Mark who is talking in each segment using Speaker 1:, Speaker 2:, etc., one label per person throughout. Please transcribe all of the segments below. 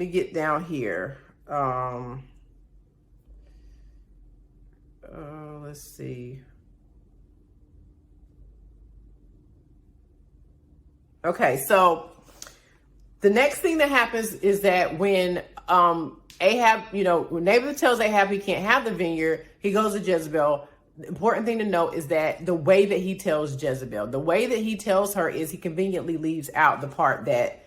Speaker 1: me get down here. Let's see. Okay, so the next thing that happens is that when Ahab, when Naboth tells Ahab he can't have the vineyard, he goes to Jezebel. The important thing to note is that the way that he tells Jezebel, the way that he tells her is he conveniently leaves out the part that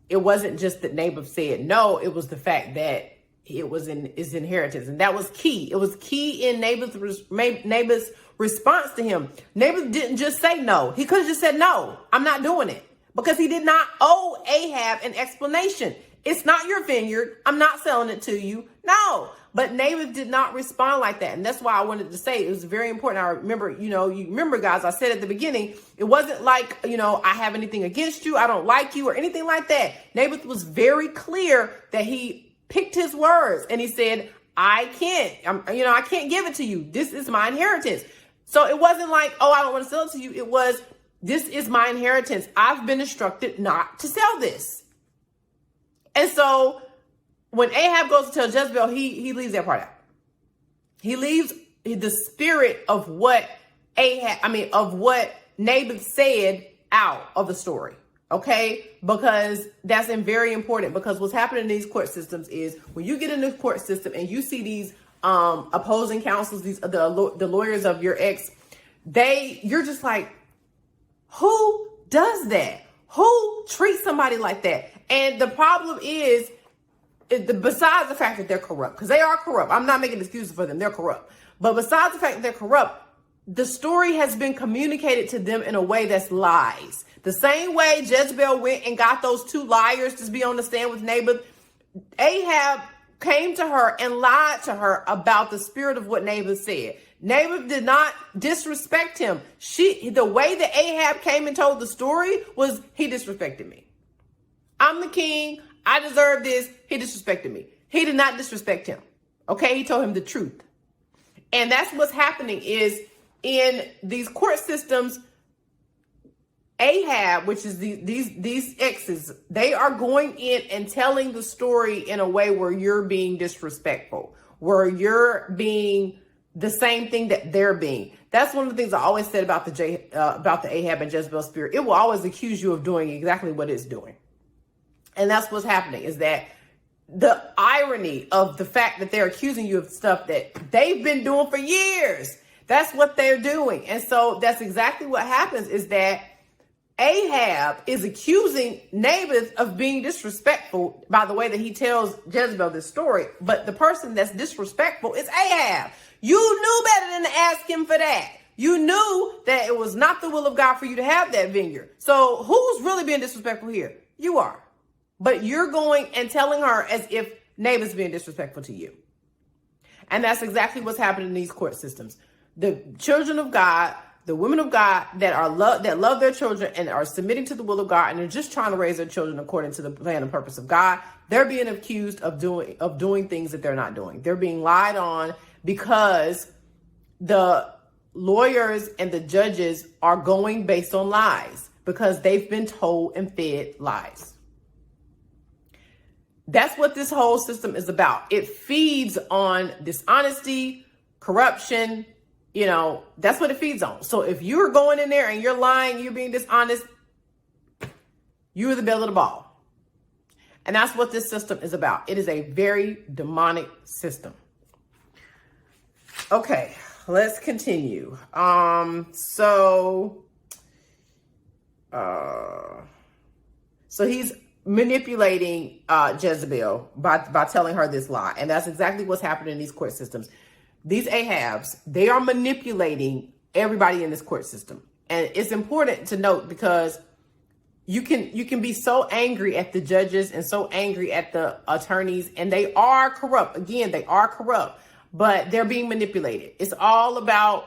Speaker 1: it wasn't just that Naboth said no, it was the fact that it was in his inheritance. And that was key. It was key in Naboth's response to him. Naboth didn't just say no. He could have just said, no, I'm not doing it, because he did not owe Ahab an explanation. It's not your vineyard. I'm not selling it to you. No. But Naboth did not respond like that. And that's why I wanted to say it was very important. I remember, you remember, guys, I said at the beginning, it wasn't like, I have anything against you. I don't like you or anything like that. Naboth was very clear that he picked his words and he said, I can't give it to you. This is my inheritance. So it wasn't like, oh, I don't want to sell it to you. It was, this is my inheritance. I've been instructed not to sell this. And so when Ahab goes to tell Jezebel, he leaves that part out. He leaves the spirit of what Naboth said out of the story. Okay, because that's very important, because what's happening in these court systems is when you get in the court system and you see these opposing counsels, the lawyers of your ex, you're just like, who does that? Who treats somebody like that? And the problem is, besides the fact that they're corrupt, because they are corrupt. I'm not making excuses for them. They're corrupt. But besides the fact that they're corrupt, the story has been communicated to them in a way that's lies. The same way Jezebel went and got those two liars to be on the stand with Naboth, Ahab came to her and lied to her about the spirit of what Naboth said. Naboth did not disrespect him. The way that Ahab came and told the story was, he disrespected me. I'm the king. I deserve this. He disrespected me. He did not disrespect him. Okay. He told him the truth. And that's what's happening is in these court systems, Ahab, which is these exes, they are going in and telling the story in a way where you're being disrespectful, where you're being the same thing that they're being. That's one of the things I always said about the Ahab and Jezebel spirit. It will always accuse you of doing exactly what it's doing. And that's what's happening, is that the irony of the fact that they're accusing you of stuff that they've been doing for years. That's what they're doing. And so that's exactly what happens, is that Ahab is accusing Naboth of being disrespectful by the way that he tells Jezebel this story. But the person that's disrespectful is Ahab. You knew better than to ask him for that. You knew that it was not the will of God for you to have that vineyard. So who's really being disrespectful here? You are. But you're going and telling her as if Naboth's being disrespectful to you. And that's exactly what's happening in these court systems. The children of God, the women of God that love their children and are submitting to the will of God, and they're just trying to raise their children according to the plan and purpose of God, they're being accused of doing things that they're not doing. They're being lied on because the lawyers and the judges are going based on lies, because they've been told and fed lies. That's what this whole system is about. It feeds on dishonesty, corruption. That's what it feeds on. So if you're going in there and you're lying, you're being dishonest, you're the belle of the ball. And that's what this system is about. It is a very demonic system. Okay, let's continue. So he's manipulating Jezebel by telling her this lie. And that's exactly what's happening in these court systems. These Ahabs, they are manipulating everybody in this court system. And it's important to note, because you can be so angry at the judges and so angry at the attorneys, and they are corrupt. Again, they are corrupt, but they're being manipulated. It's all about,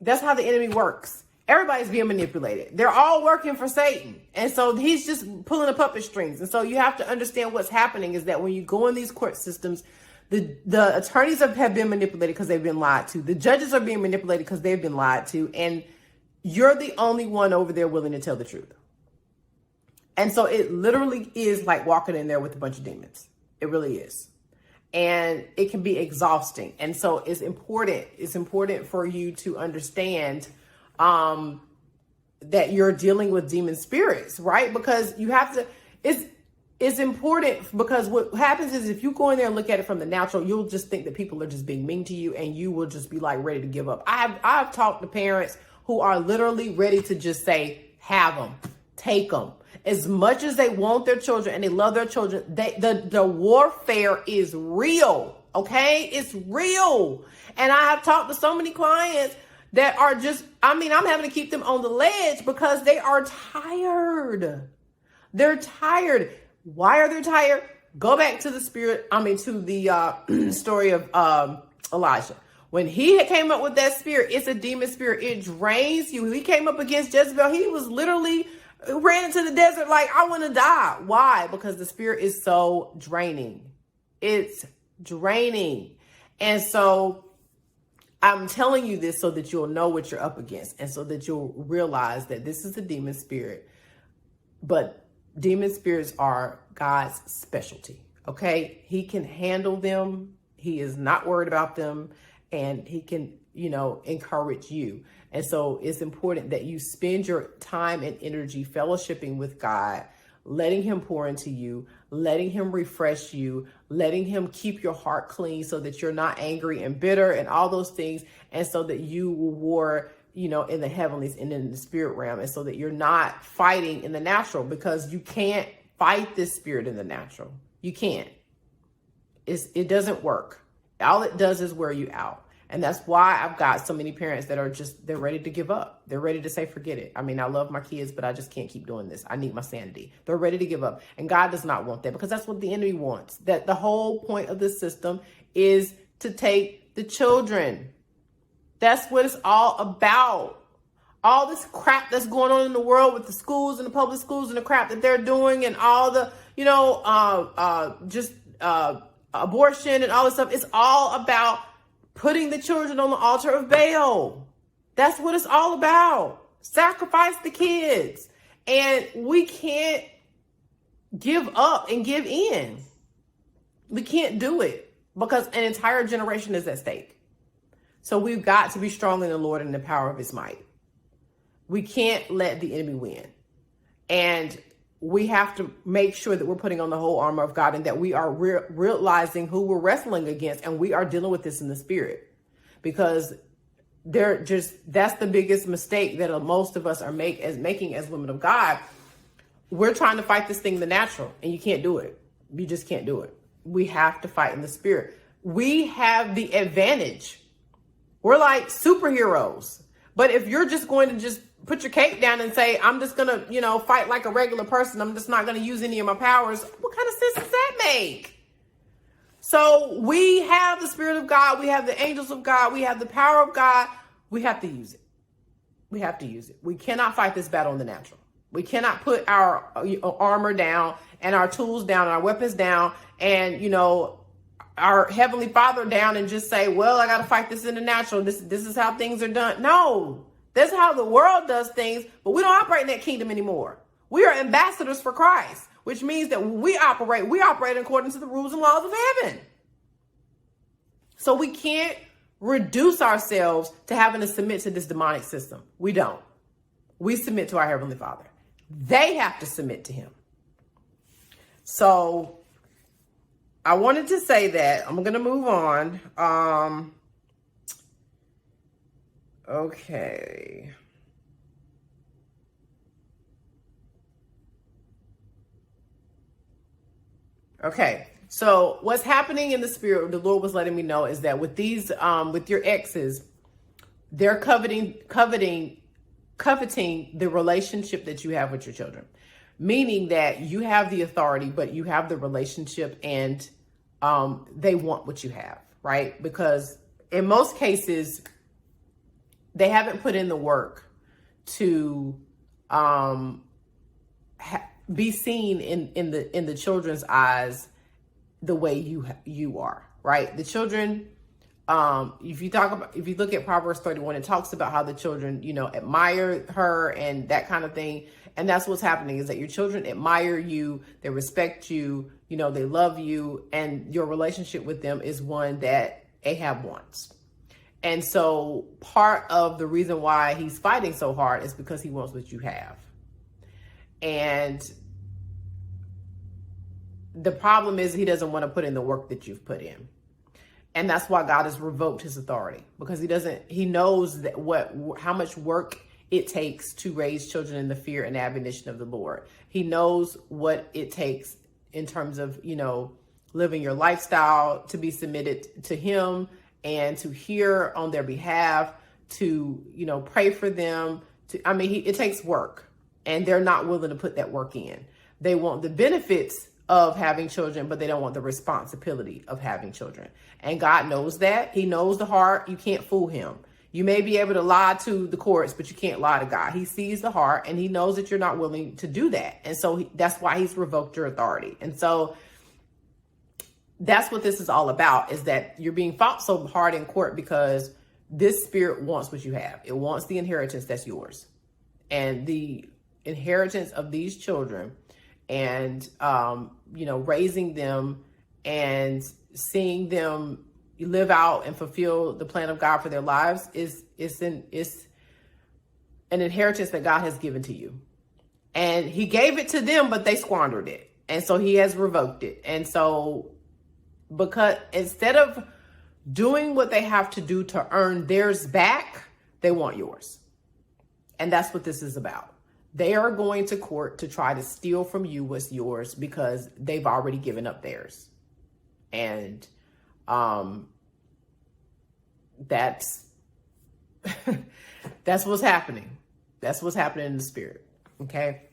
Speaker 1: that's how the enemy works. Everybody's being manipulated. They're all working for Satan. And so he's just pulling the puppet strings. And so you have to understand what's happening is that when you go in these court systems, the attorneys have been manipulated because they've been lied to. The judges are being manipulated because they've been lied to. And you're the only one over there willing to tell the truth. And so it literally is like walking in there with a bunch of demons. It really is. And it can be exhausting. And so it's important for you to understand that you're dealing with demon spirits, right? Because you have to, it's important, because what happens is if you go in there and look at it from the natural, you'll just think that people are just being mean to you, and you will just be like ready to give up. I've talked to parents who are literally ready to just say, have them, take them. As much as they want their children and they love their children, the warfare is real. Okay. It's real. And I have talked to so many clients that are just, I'm having to keep them on the ledge because they are tired. They're tired. Why are they tired? Go back to the story of Elijah. When he came up with that spirit, it's a demon spirit. It drains you. He came up against Jezebel. He was literally ran into the desert like, I want to die. Why? Because the spirit is so draining. It's draining. And so I'm telling you this so that you'll know what you're up against, and so that you'll realize that this is a demon spirit. But demon spirits are God's specialty. Okay. He can handle them. He is not worried about them, and he can, encourage you. And so it's important that you spend your time and energy fellowshipping with God, letting him pour into you, letting him refresh you, letting him keep your heart clean so that you're not angry and bitter and all those things. And so that you will war, in the heavenlies and in the spirit realm. And so that you're not fighting in the natural, because you can't fight this spirit in the natural. You can't. It doesn't work. All it does is wear you out. And that's why I've got so many parents that are they're ready to give up. They're ready to say, forget it. I love my kids, but I just can't keep doing this. I need my sanity. They're ready to give up. And God does not want that, because that's what the enemy wants. That the whole point of this system is to take the children. That's what it's all about. All this crap that's going on in the world with the schools and the public schools and the crap that they're doing, and all the, abortion and all this stuff. It's all about putting the children on the altar of Baal. That's what it's all about. Sacrifice the kids. And we can't give up and give in. We can't do it, because an entire generation is at stake. So we've got to be strong in the Lord and the power of his might. We can't let the enemy win. And we have to make sure that we're putting on the whole armor of God, and that we are realizing who we're wrestling against, and we are dealing with this in the spirit, because that's the biggest mistake that most of us are making as women of God. We're trying to fight this thing in the natural, and you can't do it. You just can't do it. We have to fight in the spirit. We have the advantage. We're like superheroes. But if you're just going to just put your cape down and say, I'm just going to, fight like a regular person, I'm just not going to use any of my powers, what kind of sense does that make? So we have the Spirit of God. We have the angels of God. We have the power of God. We have to use it. We have to use it. We cannot fight this battle in the natural. We cannot put our armor down and our tools down and our weapons down and, our Heavenly Father down and just say, well, I got to fight this in the natural. This is how things are done. No, that's how the world does things, but we don't operate in that kingdom anymore. We are ambassadors for Christ, which means that when we operate according to the rules and laws of heaven. So we can't reduce ourselves to having to submit to this demonic system. We don't. We submit to our Heavenly Father. They have to submit to him. So I wanted to say that. I'm going to move on. Okay. Okay. So what's happening in the spirit, the Lord was letting me know, is that with these, with your exes, they're coveting the relationship that you have with your children, meaning that you have the authority, but you have the relationship, and they want what you have, right? Because in most cases, they haven't put in the work to be seen in the children's eyes the way you are, right? The children, if you look at Proverbs 31, it talks about how the children, admire her and that kind of thing. And that's what's happening, is that your children admire you, they respect you, they love you, and your relationship with them is one that Ahab wants. And so part of the reason why he's fighting so hard is because he wants what you have. And the problem is he doesn't want to put in the work that you've put in. And that's why God has revoked his authority, because he knows that how much work it takes to raise children in the fear and admonition of the Lord. He knows what it takes in terms of, living your lifestyle, to be submitted to him and to hear on their behalf, to, pray for them. It takes work, and they're not willing to put that work in. They want the benefits of having children, but they don't want the responsibility of having children. And God knows that. He knows the heart. You can't fool him. You may be able to lie to the courts, but you can't lie to God. He sees the heart, and he knows that you're not willing to do that. And so that's why he's revoked your authority. And so that's what this is all about, is that you're being fought so hard in court because this spirit wants what you have. It wants the inheritance that's yours. And the inheritance of these children, and, raising them and seeing them live out and fulfill the plan of God for their lives is an inheritance that God has given to you. And he gave it to them, but they squandered it. And so he has revoked it. And so, because instead of doing what they have to do to earn theirs back, they want yours. And that's what this is about. They are going to court to try to steal from you what's yours, because they've already given up theirs. And that's what's happening. That's what's happening in the spirit. Okay.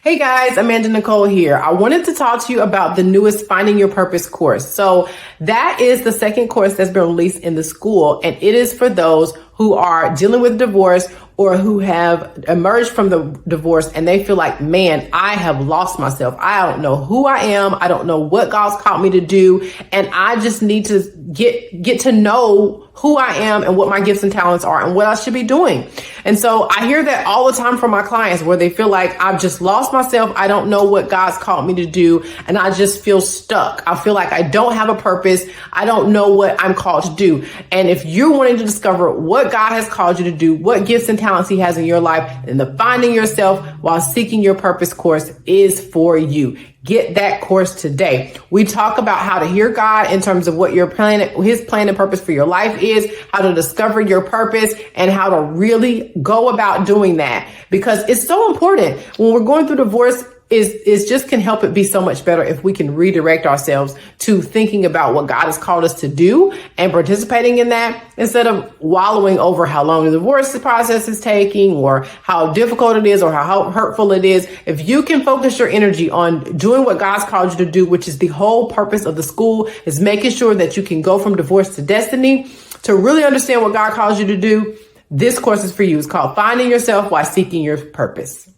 Speaker 1: Hey guys, Amanda Nicole here. I wanted to talk to you about the newest Finding Your Purpose course. So that is the second course that's been released in the school, and it is for those who are dealing with divorce or who have emerged from the divorce and they feel like, man, I have lost myself. I don't know who I am. I don't know what God's called me to do. And I just need to get to know who I am and what my gifts and talents are and what I should be doing. And so I hear that all the time from my clients, where they feel like, I've just lost myself. I don't know what God's called me to do. And I just feel stuck. I feel like I don't have a purpose. I don't know what I'm called to do. And if you're wanting to discover what God has called you to do, what gifts and talents he has in your life, then the Finding Yourself While Seeking Your Purpose course is for you. Get that course today. We talk about how to hear God in terms of what your plan, his plan and purpose for your life is, how to discover your purpose, and how to really go about doing that, because it's so important. When we're going through divorce, is just can help it be so much better if we can redirect ourselves to thinking about what God has called us to do and participating in that, instead of wallowing over how long the divorce process is taking, or how difficult it is, or how hurtful it is. If you can focus your energy on doing what God's called you to do, which is the whole purpose of the school, is making sure that you can go from divorce to destiny, to really understand what God calls you to do, this course is for you. It's called Finding Yourself While Seeking Your Purpose.